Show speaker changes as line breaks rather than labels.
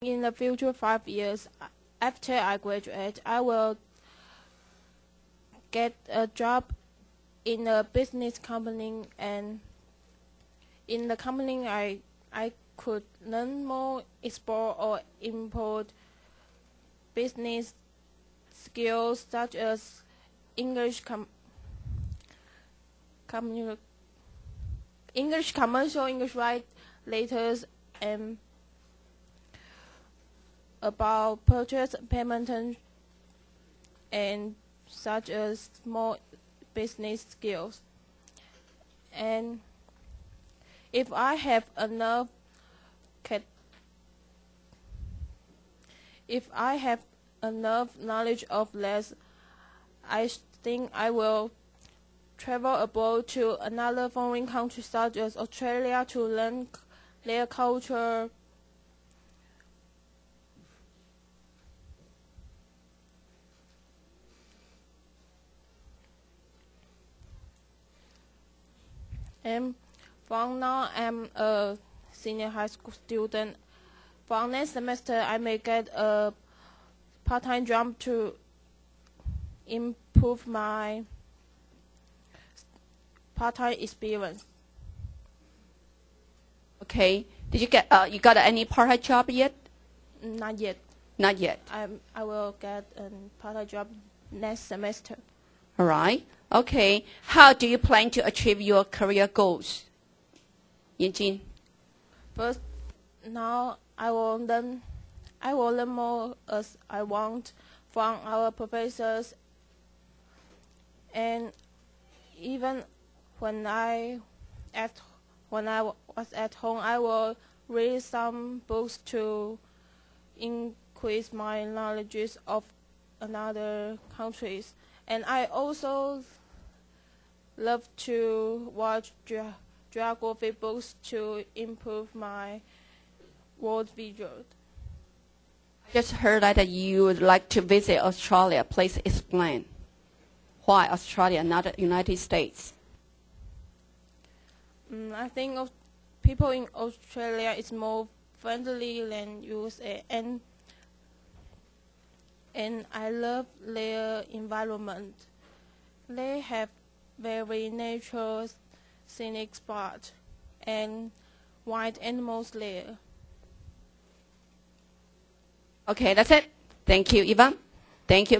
In the future 5 years after I graduate, I will get a job in a business company, and in the company I could learn more, export or import business skills such as English commercial, English write letters, and about purchase payment and such as small business skills. And if I have enough knowledge of this, I think I will travel abroad to another foreign country such as Australia to learn their culture. And from now, I'm a senior high school student. For next semester, I may get a part-time job to improve my part-time experience.
Okay. Did you get you got any part-time job yet?
Not yet.
Not yet.
I will get a part-time job next semester.
All right. Okay. How do you plan to achieve your career goals? Yanjin.
First, now I will learn more as I want from our professors, and even when I was at home, I will read some books to increase my knowledge of another countries. And I also love to watch geography books to improve my world vision.
I just heard that you would like to visit Australia. Please explain. Why Australia, not the United States?
I think people in Australia is more friendly than USA, and I love their environment. They have very natural scenic spots and wild animals there.
Okay, that's it. Thank you, Ivan. Thank you.